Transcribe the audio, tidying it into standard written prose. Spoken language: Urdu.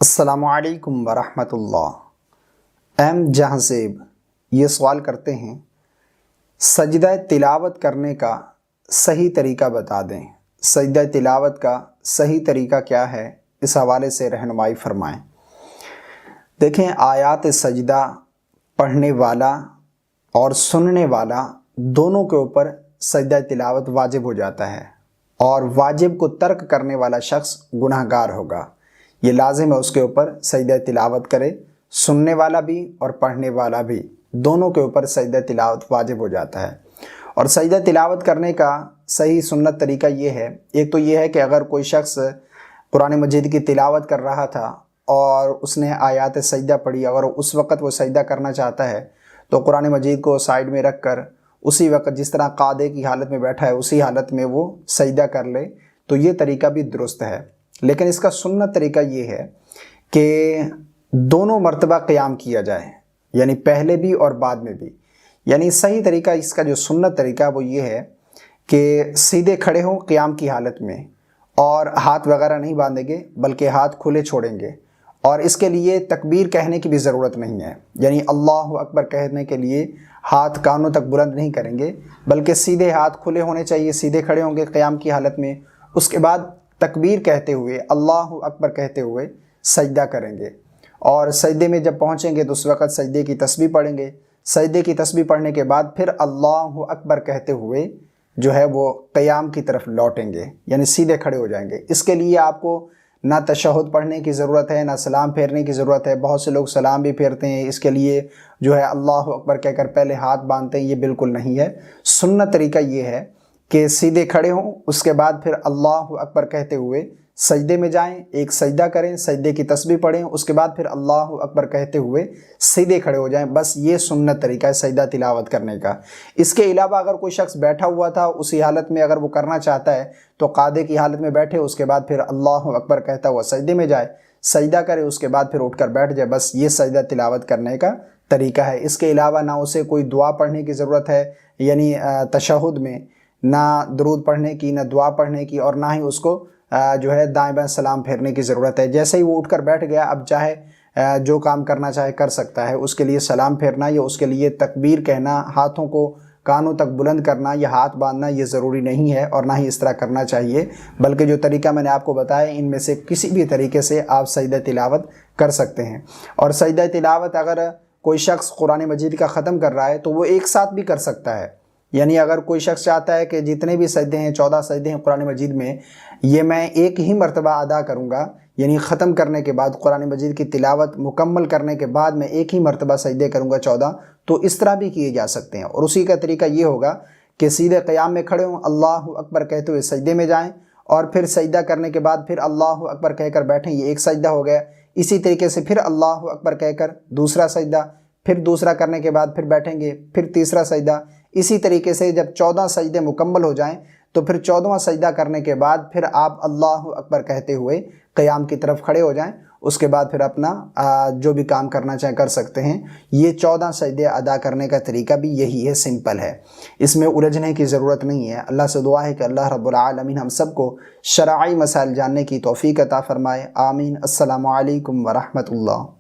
السلام علیکم ورحمۃ اللہ۔ ایم جہاں زیب یہ سوال کرتے ہیں، سجدہ تلاوت کرنے کا صحیح طریقہ بتا دیں۔ سجدہ تلاوت کا صحیح طریقہ کیا ہے، اس حوالے سے رہنمائی فرمائیں۔ دیکھیں، آیات سجدہ پڑھنے والا اور سننے والا دونوں کے اوپر سجدہ تلاوت واجب ہو جاتا ہے، اور واجب کو ترک کرنے والا شخص گناہ گار ہوگا۔ یہ لازم ہے اس کے اوپر سجدہ تلاوت کرے، سننے والا بھی اور پڑھنے والا بھی، دونوں کے اوپر سجدہ تلاوت واجب ہو جاتا ہے۔ اور سجدہ تلاوت کرنے کا صحیح سنت طریقہ یہ ہے، ایک تو یہ ہے کہ اگر کوئی شخص قرآن مجید کی تلاوت کر رہا تھا اور اس نے آیات سجدہ پڑھی، اگر اس وقت وہ سجدہ کرنا چاہتا ہے تو قرآن مجید کو سائیڈ میں رکھ کر اسی وقت جس طرح قاعدے کی حالت میں بیٹھا ہے اسی حالت میں وہ سجدہ کر لے، تو یہ طریقہ بھی درست ہے۔ لیکن اس کا سنت طریقہ یہ ہے کہ دونوں مرتبہ قیام کیا جائے، یعنی پہلے بھی اور بعد میں بھی۔ یعنی صحیح طریقہ اس کا جو سنت طریقہ وہ یہ ہے کہ سیدھے کھڑے ہوں قیام کی حالت میں، اور ہاتھ وغیرہ نہیں باندھیں گے بلکہ ہاتھ کھلے چھوڑیں گے، اور اس کے لیے تکبیر کہنے کی بھی ضرورت نہیں ہے، یعنی اللہ اکبر کہنے کے لیے ہاتھ کانوں تک بلند نہیں کریں گے، بلکہ سیدھے ہاتھ کھلے ہونے چاہیے، سیدھے کھڑے ہوں گے قیام کی حالت میں۔ اس کے بعد تکبیر کہتے ہوئے، اللہ اکبر کہتے ہوئے سجدہ کریں گے، اور سجدے میں جب پہنچیں گے تو اس وقت سجدے کی تسبیح پڑھیں گے۔ سجدے کی تسبیح پڑھنے کے بعد پھر اللہ اکبر کہتے ہوئے جو ہے وہ قیام کی طرف لوٹیں گے، یعنی سیدھے کھڑے ہو جائیں گے۔ اس کے لیے آپ کو نہ تشہد پڑھنے کی ضرورت ہے، نہ سلام پھیرنے کی ضرورت ہے۔ بہت سے لوگ سلام بھی پھیرتے ہیں، اس کے لیے جو ہے اللہ اکبر کہہ کر پہلے ہاتھ باندھتے ہیں، یہ بالکل نہیں ہے۔ سنت طریقہ یہ ہے کہ سیدھے کھڑے ہوں، اس کے بعد پھر اللہ اکبر کہتے ہوئے سجدے میں جائیں، ایک سجدہ کریں، سجدے کی تسبیح پڑھیں، اس کے بعد پھر اللہ اکبر کہتے ہوئے سیدھے کھڑے ہو جائیں۔ بس یہ سنت طریقہ ہے سجدہ تلاوت کرنے کا۔ اس کے علاوہ اگر کوئی شخص بیٹھا ہوا تھا، اسی حالت میں اگر وہ کرنا چاہتا ہے تو قاعدے کی حالت میں بیٹھے، اس کے بعد پھر اللہ اکبر کہتا ہوا سجدے میں جائے، سجدہ کرے، اس کے بعد پھر اٹھ کر بیٹھ جائے۔ بس یہ سجدہ تلاوت کرنے کا طریقہ ہے۔ اس کے علاوہ نہ اسے کوئی دعا پڑھنے کی ضرورت ہے، یعنی تشہد میں نہ درود پڑھنے کی، نہ دعا پڑھنے کی، اور نہ ہی اس کو جو ہے دائیں بائیں سلام پھیرنے کی ضرورت ہے۔ جیسے ہی وہ اٹھ کر بیٹھ گیا، اب چاہے جو کام کرنا چاہے کر سکتا ہے۔ اس کے لیے سلام پھیرنا یا اس کے لیے تکبیر کہنا، ہاتھوں کو کانوں تک بلند کرنا یا ہاتھ باندھنا یہ ضروری نہیں ہے، اور نہ ہی اس طرح کرنا چاہیے، بلکہ جو طریقہ میں نے آپ کو بتایا ان میں سے کسی بھی طریقے سے آپ سجدہ تلاوت کر سکتے ہیں۔ اور سجدہ تلاوت اگر کوئی شخص قرآن مجید کا ختم کر رہا ہے تو وہ ایک ساتھ بھی کر سکتا ہے۔ یعنی اگر کوئی شخص چاہتا ہے کہ جتنے بھی سجدے ہیں، 14 سجدے ہیں قرآن مجید میں، یہ میں ایک ہی مرتبہ ادا کروں گا، یعنی ختم کرنے کے بعد قرآن مجید کی تلاوت مکمل کرنے کے بعد میں ایک ہی مرتبہ سجدے کروں گا 14، تو اس طرح بھی کیے جا سکتے ہیں۔ اور اسی کا طریقہ یہ ہوگا کہ سیدھے قیام میں کھڑے ہوں، اللہ اکبر کہتے ہوئے سجدے میں جائیں، اور پھر سجدہ کرنے کے بعد پھر اللہ اکبر کہہ کر بیٹھیں، یہ ایک سجدہ ہو گیا۔ اسی طریقے سے پھر اللہ اکبر کہہ کر دوسرا سجدہ، پھر دوسرا کرنے کے بعد پھر بیٹھیں گے، پھر تیسرا سجدہ۔ اسی طریقے سے جب 14 سجدے مکمل ہو جائیں تو پھر 14واں سجدہ کرنے کے بعد پھر آپ اللہ اکبر کہتے ہوئے قیام کی طرف کھڑے ہو جائیں۔ اس کے بعد پھر اپنا جو بھی کام کرنا چاہیں کر سکتے ہیں۔ یہ 14 سجدے ادا کرنے کا طریقہ بھی یہی ہے، سمپل ہے، اس میں الجھنے کی ضرورت نہیں ہے۔ اللہ سے دعا ہے کہ اللہ رب العالمین ہم سب کو شرعی مسائل جاننے کی توفیق عطا فرمائے، آمین۔ السلام علیکم ورحمۃ اللہ۔